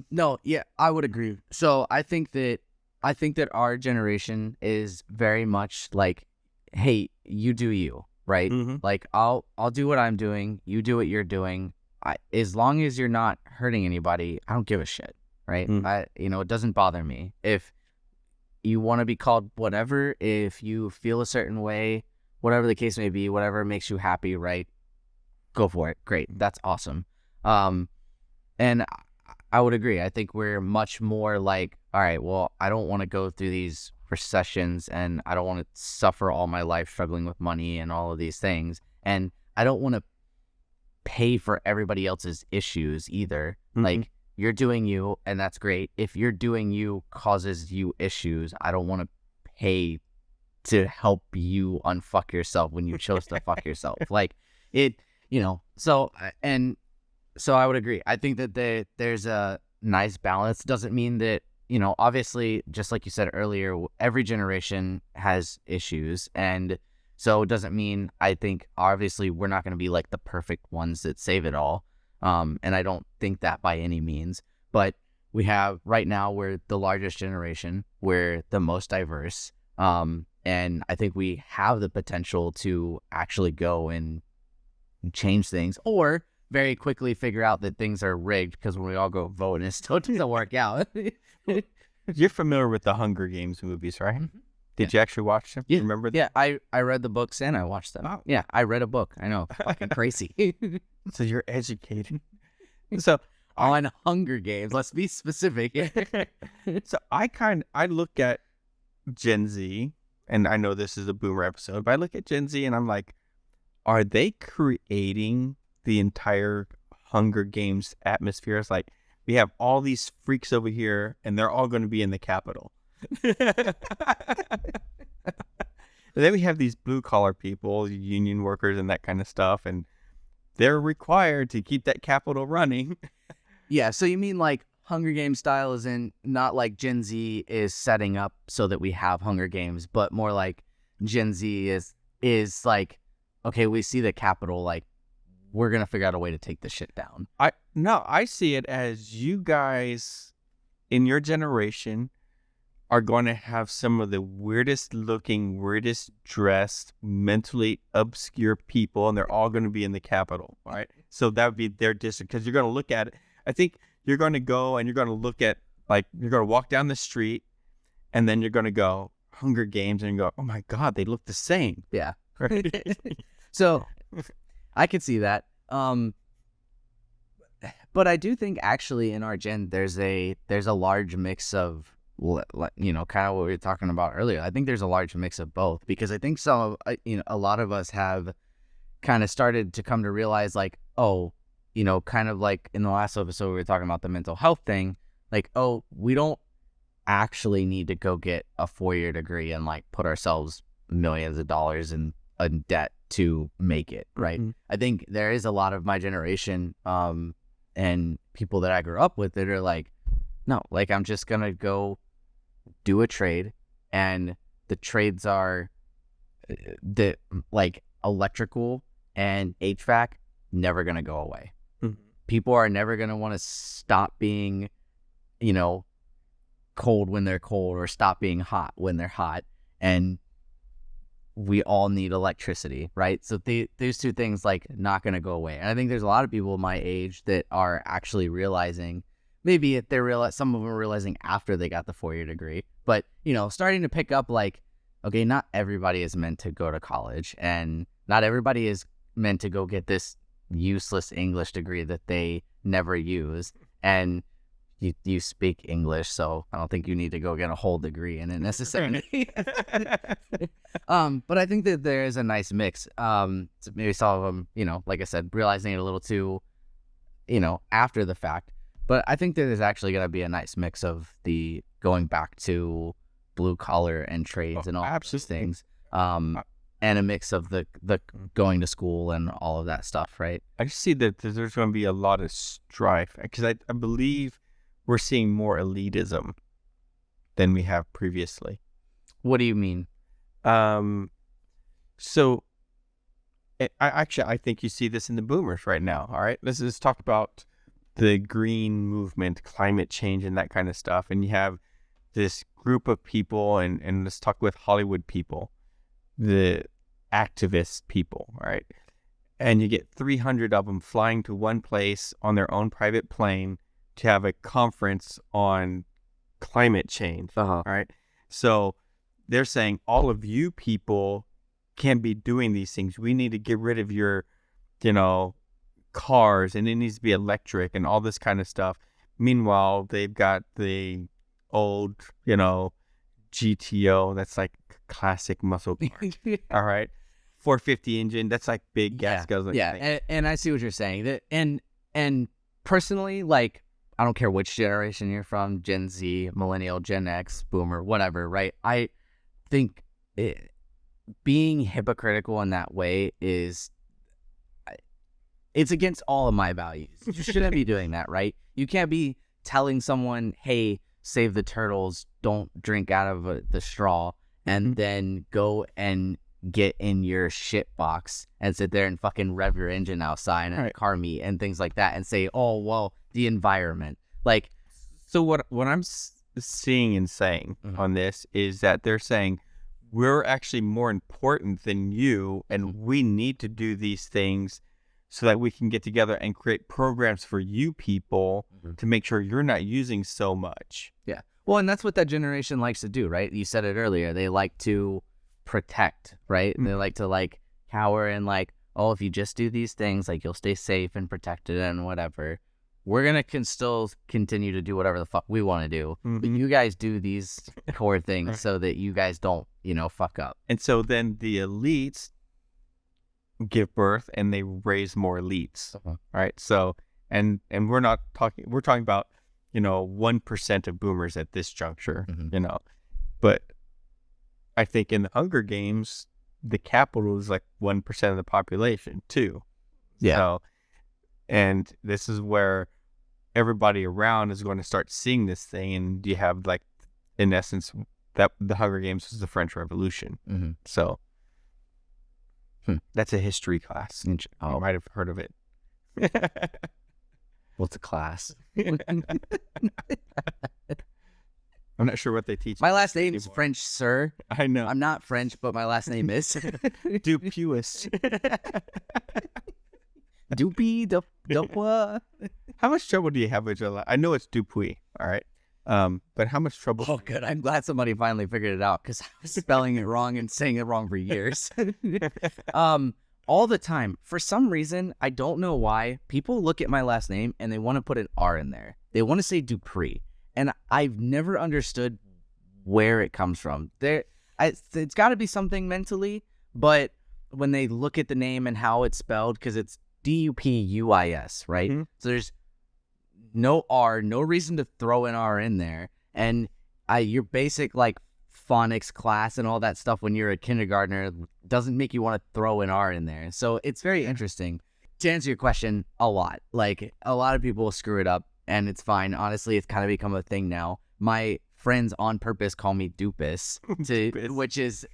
No, yeah, I would agree. So I think that our generation is very much like, hey, you do you, right? Like I'll do what I'm doing, you do what you're doing. As long as you're not hurting anybody, I don't give a shit, right? It doesn't bother me. If you want to be called whatever, if you feel a certain way, whatever the case may be, whatever makes you happy, right? Go for it. Great. That's awesome. And I would agree. I think we're much more like, all right, well, I don't want to go through these recessions, and I don't want to suffer all my life struggling with money and all of these things. And I don't want to pay for everybody else's issues either. Like, you're doing you, and that's great. If you're doing you causes you issues, I don't want to pay to help you unfuck yourself when you chose to fuck yourself. Like it, So I would agree. I think that there's a nice balance. Doesn't mean that, obviously, just like you said earlier, every generation has issues. And so it doesn't mean, I think, obviously, we're not going to be like the perfect ones that save it all. And I don't think that by any means. But we have, right now, we're the largest generation. We're the most diverse. And I think we have the potential to actually go and change things, or very quickly figure out that things are rigged, because when we all go vote and it still doesn't work out. You're familiar with the Hunger Games movies, right? Did you actually watch them? Yeah. Remember them? Yeah, I read the books and I watched them. Oh. Yeah, I read a book. I know. Fucking crazy. So you're educated. So on Hunger Games, let's be specific. So I look at Gen Z, and I know this is a boomer episode, but I look at Gen Z and I'm like, are they creating the entire Hunger Games atmosphere? It's like, we have all these freaks over here, and they're all going to be in the Capitol. And then we have these blue-collar people, union workers and that kind of stuff, and they're required to keep that Capitol running. Yeah, so you mean like Hunger Games style is in, not like Gen Z is setting up so that we have Hunger Games, but more like Gen Z is like, okay, we see the Capitol, like, we're gonna figure out a way to take this shit down. I see it as you guys in your generation are going to have some of the weirdest looking, weirdest dressed, mentally obscure people, and they're all going to be in the Capitol, right? So that would be their district, because you're going to look at it. I think you're going to go and you're going to look at, like, you're going to walk down the street, and then you're going to go Hunger Games, and you go, oh my God, they look the same. Yeah. Right? So I could see that. But I do think actually in our gen, there's a large mix of, you know, kind of what we were talking about earlier. I think there's a large mix of both, because I think a lot of us have kind of started to come to realize, like, oh, you know, kind of like in the last episode, we were talking about the mental health thing. Like, oh, we don't actually need to go get a 4-year degree and like put ourselves millions of dollars in debt to make it, right? Mm-hmm. I think there is a lot of my generation and people that I grew up with that are like, no, like, I'm just going to go do a trade, and the trades are the like electrical and HVAC never going to go away. Mm-hmm. People are never going to want to stop being, you know, cold when they're cold, or stop being hot when they're hot. And we all need electricity, right? So those two things, like, not going to go away. And I think there's a lot of people my age that are actually realizing, maybe if some of them are realizing after they got the 4-year degree, but, you know, starting to pick up, like, okay, not everybody is meant to go to college, and not everybody is meant to go get this useless English degree that they never use. And you speak English, so I don't think you need to go get a whole degree in it necessarily. But I think that there is a nice mix. So maybe some of them, you know, like I said, realizing it a little too, you know, after the fact. But I think there's actually going to be a nice mix of the going back to blue collar and trades and all those things. And a mix of the going to school and all of that stuff, right? I just see that there's going to be a lot of strife, because I believe we're seeing more elitism than we have previously. What do you mean? So I think you see this in the boomers right now. All right, let's talk about the green movement, climate change, and that kind of stuff. And you have this group of people, and let's talk with Hollywood people, the activist people, all right? And you get 300 of them flying to one place on their own private plane to have a conference on climate change, all right? So they're saying, all of you people can't be doing these things. We need to get rid of your, you know, cars, and it needs to be electric and all this kind of stuff. Meanwhile, they've got the old, you know, GTO, that's like classic muscle car. All right, 450 engine, that's like big gas guzzling. Yeah, and I see what you're saying. That and personally, like, I don't care which generation you're from, Gen Z, Millennial, Gen X, Boomer, whatever, right? I think being hypocritical in that way it's against all of my values. You shouldn't be doing that, right? You can't be telling someone, hey, save the turtles, don't drink out of the straw, and then go and get in your shit box and sit there and fucking rev your engine outside at a car meet and things like that, and say, oh, well, the environment. Like, so what I'm seeing and saying on this is that they're saying we're actually more important than you, and we need to do these things so that we can get together and create programs for you people to make sure you're not using so much. Yeah. Well, and that's what that generation likes to do, right? You said it earlier. They like to protect, right? They like to, like, cower and, like, oh, if you just do these things, like, you'll stay safe and protected and whatever. We're going to still continue to do whatever the fuck we want to do. But you guys do these core things so that you guys don't, you know, fuck up. And so then the elites give birth and they raise more elites. All right. So, and we're talking about, you know, 1% of boomers at this juncture, you know, but I think in the Hunger Games, the Capitol is like 1% of the population too. Yeah. So, and this is where everybody around is going to start seeing this thing. And you have, like, in essence, that the Hunger Games was the French Revolution. So, That's a history class. You might have heard of it. What's a class? I'm not sure what they teach. My last name is French, sir. I know. I'm not French, but my last name is Dupuis. Dupuis. How much trouble do you have with your last? I know it's Dupuis, all right. But how much trouble? Oh, good. I'm glad somebody finally figured it out because I was spelling it wrong and saying it wrong for years. All the time. For some reason, I don't know why, people look at my last name and they want to put an R in there. They want to say Dupree. And I've never understood where it comes from. It's got to be something mentally, but when they look at the name and how it's spelled, because it's Dupuis, right? Mm-hmm. So there's no R, no reason to throw an R in there. And your basic like phonics class and all that stuff when you're a kindergartner doesn't make you want to throw an R in there. So it's very interesting. To answer your question, a lot. Like a lot of people screw it up. And it's fine. Honestly, it's kind of become a thing now. My friends on purpose call me Dupus,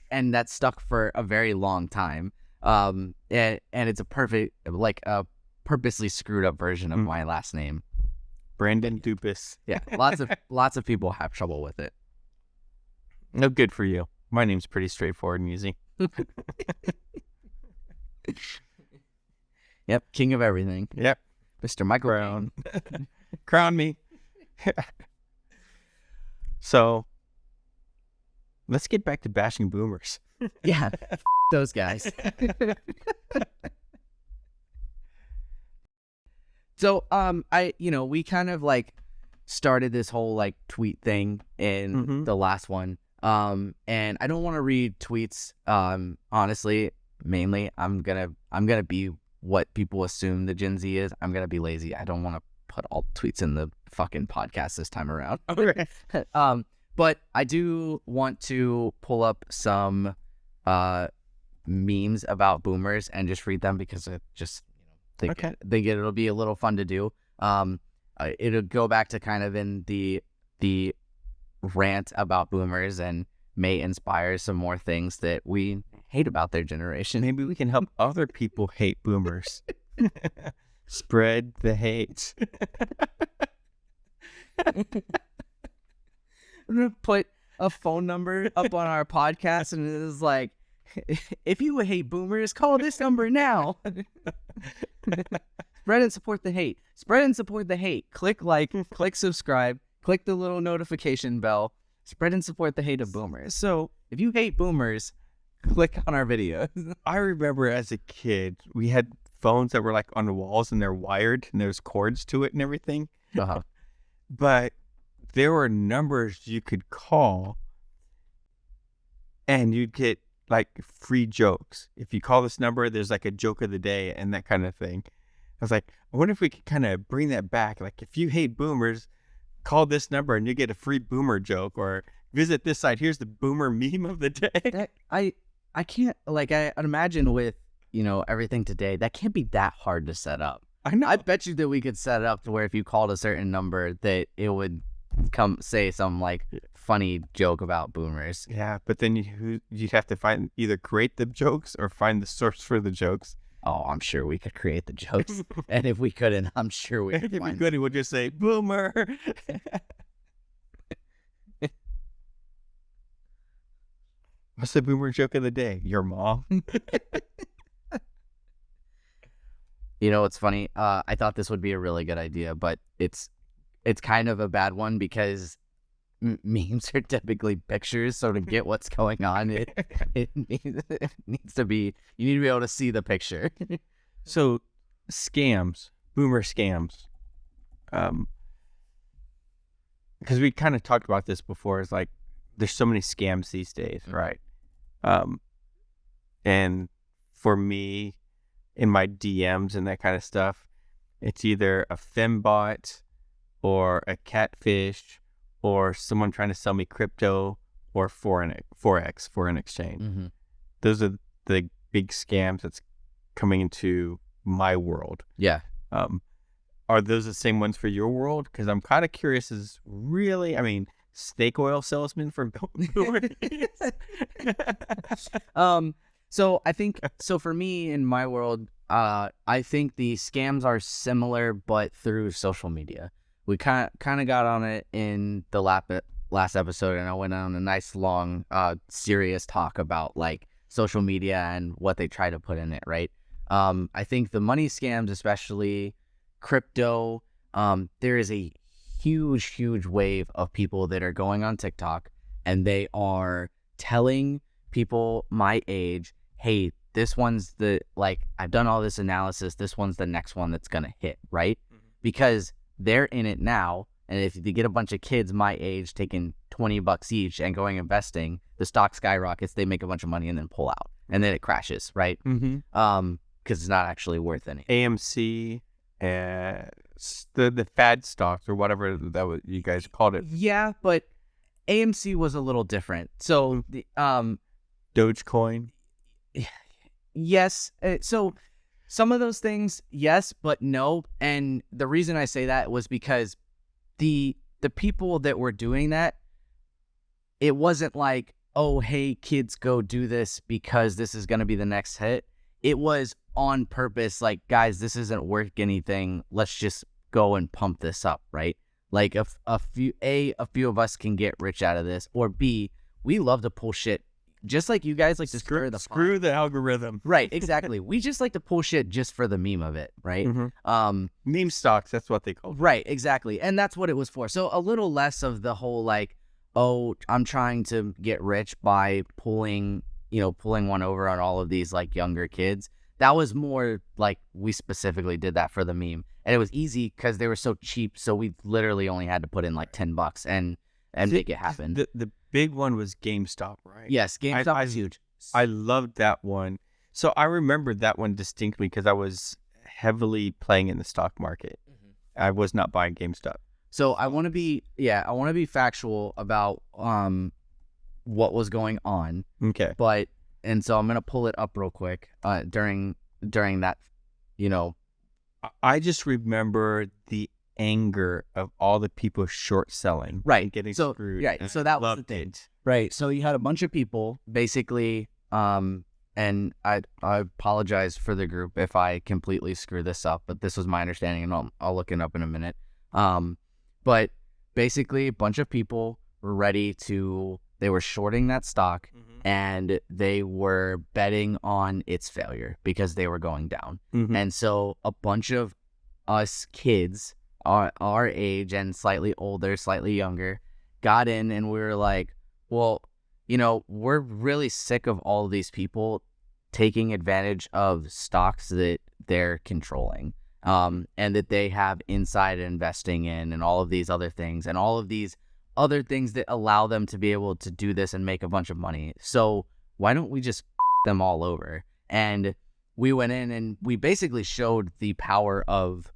and that's stuck for a very long time. And it's a perfect, like a purposely screwed up version of my last name, Brandon Dupus. Yeah, lots of people have trouble with it. No, good for you. My name's pretty straightforward and easy. Yep, king of everything. Yep, Mr. Michael Brown. Crown me. So, let's get back to bashing boomers. Yeah, those guys. So, we kind of like started this whole like tweet thing in the last one. And I don't want to read tweets. Honestly, mainly, I'm gonna be what people assume the Gen Z is. I'm gonna be lazy. I don't want to put all the tweets in the fucking podcast this time around. Okay. But I do want to pull up some memes about boomers and just read them because I just think it'll be a little fun to do. It'll go back to kind of in the rant about boomers and may inspire some more things that we hate about their generation. Maybe we can help other people hate boomers. Spread the hate. I'm going to put a phone number up on our podcast and it is like, if you hate boomers, call this number now. Spread and support the hate. Spread and support the hate. Click like, click subscribe, click the little notification bell. Spread and support the hate of boomers. So if you hate boomers, click on our videos. I remember as a kid, we had phones that were like on the walls and they're wired and there's cords to it and everything. Uh-huh. But there were numbers you could call and you'd get like free jokes. If you call this number, there's like a joke of the day and that kind of thing. I was like, I wonder if we could kind of bring that back. Like if you hate boomers, call this number and you get a free boomer joke, or visit this site. Here's the boomer meme of the day. I can't, like, I imagine with, everything today, that can't be that hard to set up. I know. I bet you that we could set it up to where if you called a certain number that it would come say some like funny joke about boomers. Yeah, but then you'd have to either create the jokes or find the source for the jokes. Oh, I'm sure we could create the jokes. And if we couldn't, I'm sure we could find them. If we could, we'll just say, boomer. What's the boomer joke of the day? Your mom? It's funny. I thought this would be a really good idea, but it's kind of a bad one because memes are typically pictures. So to get what's going on, it needs to be, you need to be able to see the picture. So scams, boomer scams. Because we kind of talked about this before. It's like, there's so many scams these days, right? And for me, in my DMs and that kind of stuff, it's either a fembot or a catfish or someone trying to sell me crypto or foreign exchange. Mm-hmm. Those are the big scams that's coming into my world. Yeah. Are those the same ones for your world? Because I'm kind of curious. Snake oil salesman for boomers. So I think so for me in my world, I think the scams are similar, but through social media. We kind of got on it in the last episode, and I went on a nice long, serious talk about like social media and what they try to put in it. Right. I think the money scams, especially crypto, there is a huge wave of people that are going on TikTok and they are telling people my age, hey, this one's I've done all this analysis. This one's the next one that's going to hit, right? Mm-hmm. Because they're in it now. And if you get a bunch of kids my age taking $20 each and going investing, the stock skyrockets, they make a bunch of money and then pull out. And then it crashes, right? Mm-hmm. Because it's not actually worth anything. AMC, the fad stocks or whatever that was, you guys called it. Yeah, but AMC was a little different. So the Dogecoin. Yes. So some of those things, yes, but no. And the reason I say that was because the people that were doing that, it wasn't like, oh, hey, kids, go do this because this is going to be the next hit. It was on purpose, like, guys, this isn't worth anything. Let's just go and pump this up, right? Like a few of us can get rich out of this, or B, we love to pull shit. Just like you guys like to screw the algorithm. Right, exactly. We just like to pull shit just for the meme of it, right? Mm-hmm. Meme stocks, that's what they call it. Right, exactly. And that's what it was for. So a little less of the whole like, oh, I'm trying to get rich by pulling one over on all of these like younger kids. That was more like we specifically did that for the meme. And it was easy because they were so cheap. So we literally only had to put in like $10 and make it happen. The big one was GameStop, right? Yes, GameStop was huge. I loved that one. So I remember that one distinctly because I was heavily playing in the stock market. Mm-hmm. I was not buying GameStop. So I want to be factual about what was going on. Okay. And so I'm gonna pull it up real quick during that, I just remember the anger of all the people short selling, right? Getting screwed. Right. So that was the thing, right? So you had a bunch of people basically, and I apologize for the group if I completely screw this up, but this was my understanding, and I'll look it up in a minute. But basically, a bunch of people were they were shorting that stock, mm-hmm. and they were betting on its failure because they were going down. Mm-hmm. And so a bunch of us kids, our age and slightly older, slightly younger, got in, and we were like, well, we're really sick of all of these people taking advantage of stocks that they're controlling. And that they have inside investing in and all of these other things and all of these other things that allow them to be able to do this and make a bunch of money. So why don't we just them all over? And we went in and we basically showed the power of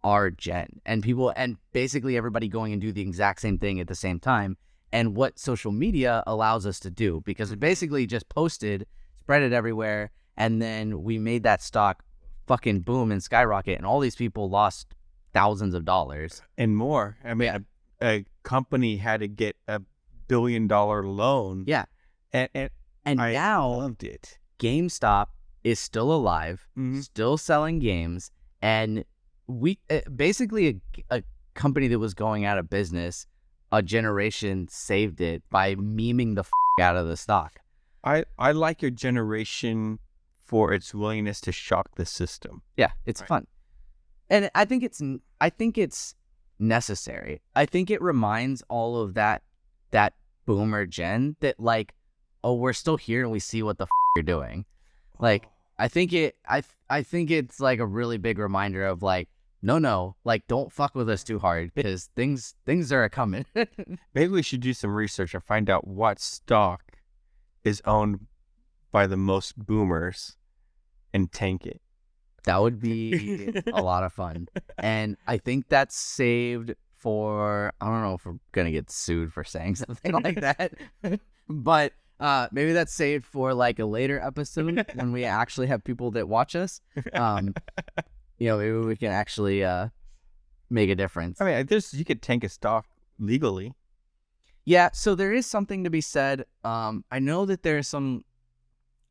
our gen and people and basically everybody going and do the exact same thing at the same time. And what social media allows us to do, because we basically just posted, spread it everywhere, and then we made that stock fucking boom and skyrocket, and all these people lost thousands of dollars and more. I mean, a company had to get $1 billion loan. Yeah, and I now loved it. GameStop is still alive, mm-hmm. still selling games, and we basically a company that was going out of business. A generation saved it by memeing the out of the stock. I like your generation for its willingness to shock the system. Yeah, it's fun. And I think it's necessary. I think it reminds all of that boomer gen that like, oh, we're still here and we see what the you're doing. Like, I think it's like a really big reminder of like, no, like don't fuck with us too hard because things are coming. Maybe we should do some research and find out what stock is owned by the most boomers and tank it. That would be a lot of fun. And I think that's saved for, I don't know if we're going to get sued for saying something like that, but maybe that's saved for like a later episode when we actually have people that watch us. Maybe we can actually make a difference. I mean, you could tank a stock legally. Yeah, so there is something to be said. I know that there's some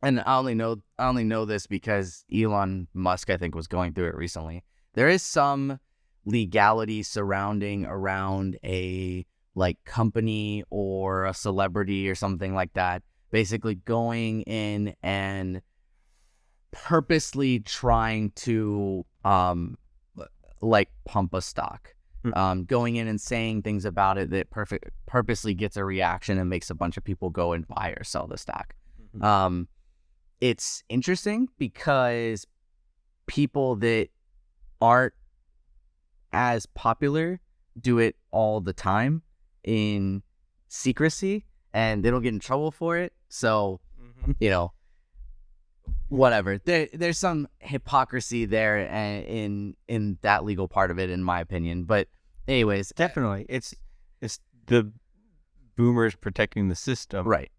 and I only know this because Elon Musk, I think, was going through it recently. There is some legality surrounding around a like company or a celebrity or something like that, basically going in and purposely trying to like pump a stock. Going in and saying things about it that purposely gets a reaction and makes a bunch of people go and buy or sell the stock. It's interesting because people that aren't as popular do it all the time in secrecy, and they don't get in trouble for it. So, you know, whatever. There's some hypocrisy there in that legal part of it, in my opinion. But anyways, definitely, it's the boomers protecting the system, right?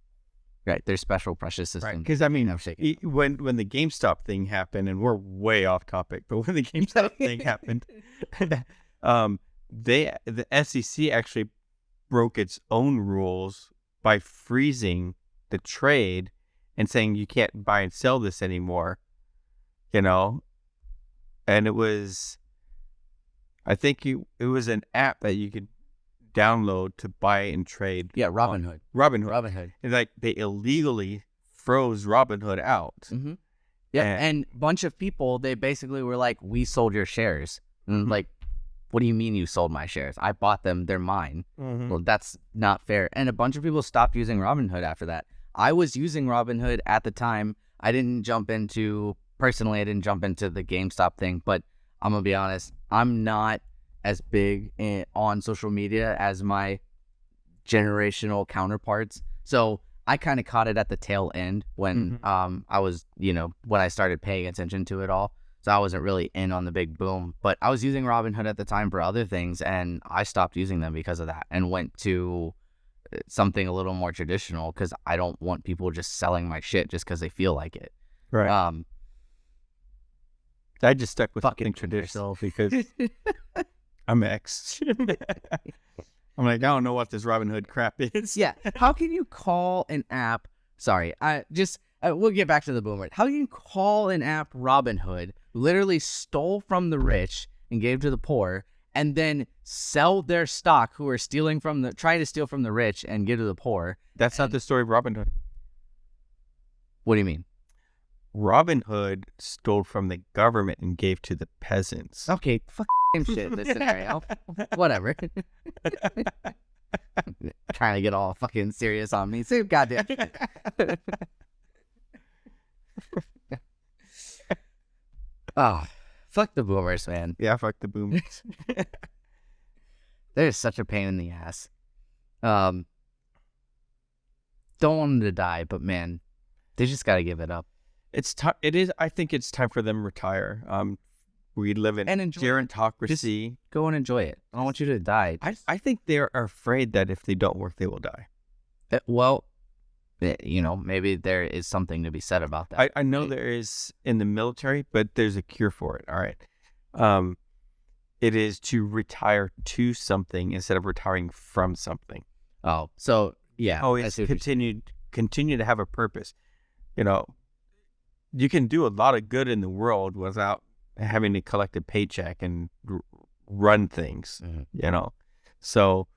Their special precious system. Right, because I mean, when the GameStop thing happened, and we're way off topic, but when the GameStop thing happened, the SEC actually broke its own rules by freezing the trade and saying you can't buy and sell this anymore, you know. And it was, I think it was an app that you could download to buy and trade. Yeah, Robinhood. And like they illegally froze Robinhood out. Mm-hmm. Yeah, and a bunch of people, they basically were like, "We sold your shares." And like, what do you mean you sold my shares? I bought them; they're mine. Well, that's not fair. And a bunch of people stopped using Robinhood after that. I was using Robinhood at the time. I didn't jump into the GameStop thing, but I'm gonna be honest, I'm not as big on social media as my generational counterparts. So I kind of caught it at the tail end when I was, when I started paying attention to it all. So I wasn't really in on the big boom, but I was using Robinhood at the time for other things, and I stopped using them because of that and went to something a little more traditional because I don't want people just selling my shit just because they feel like it. Right. I just stuck with something traditional because I'm ex. I'm like, I don't know what this Robinhood crap is. Yeah. How can you call an app? Sorry, we'll get back to the boomer. How can you call an app Robinhood, literally stole from the rich and gave to the poor, and then sell their stock who are trying to steal from the rich and give to the poor? That's not the story of Robinhood. What do you mean? Robinhood stole from the government and gave to the peasants. Okay, fuck same shit, this scenario. Whatever. Trying to get all fucking serious on me. Same goddamn shit. Oh, fuck the boomers, man. Yeah, fuck the boomers. They're such a pain in the ass. Don't want them to die, but man, they just got to give it up. It is. I think it's time for them to retire. We live in gerontocracy. Just go and enjoy it. I don't want you to die. I think they're afraid that if they don't work, they will die. Maybe there is something to be said about that. I know there is in the military, but there's a cure for it. All right. It is to retire to something instead of retiring from something. Oh, so yeah. Always continue to have a purpose. You can do a lot of good in the world without having to collect a paycheck and run things, So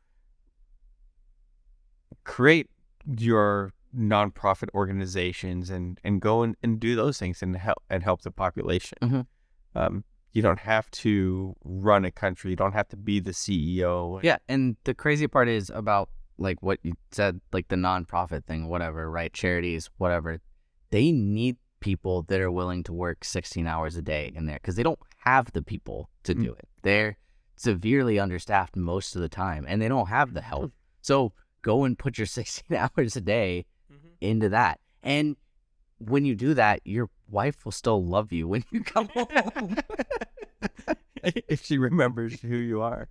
create your nonprofit organizations and go and do those things and help the population. You don't have to run a country. You don't have to be the CEO. Yeah, and the crazy part is about like what you said, like the nonprofit thing, whatever, right? Charities, whatever. They need people that are willing to work 16 hours a day in there because they don't have the people to do it. They're severely understaffed most of the time, and they don't have the help. So go and put your 16 hours a day into that. And when you do that, your wife will still love you when you come home. If she remembers who you are.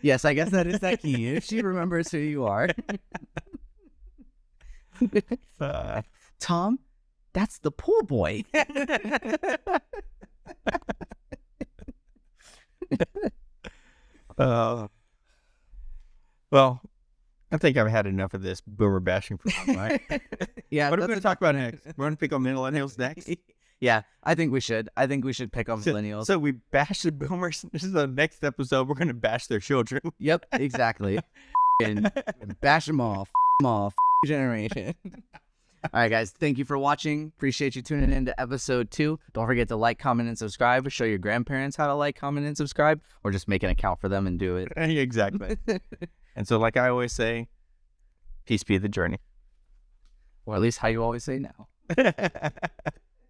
Yes, I guess that is that key. If she remembers who you are. Tom, that's the pool boy. Well, I think I've had enough of this boomer bashing for a while, right? Yeah. What are we going to talk about next? We're going to pick on millennials next? Yeah, I think we should. I think we should pick on millennials. So we bash the boomers. This is the next episode. We're going to bash their children. Yep, exactly. And bash them all. Them all. Generation. All right, guys. Thank you for watching. Appreciate you tuning in to episode 2. Don't forget to like, comment, and subscribe. Show your grandparents how to like, comment, and subscribe. Or just make an account for them and do it. Exactly. And so like I always say, peace be the journey. Or at least how you always say now.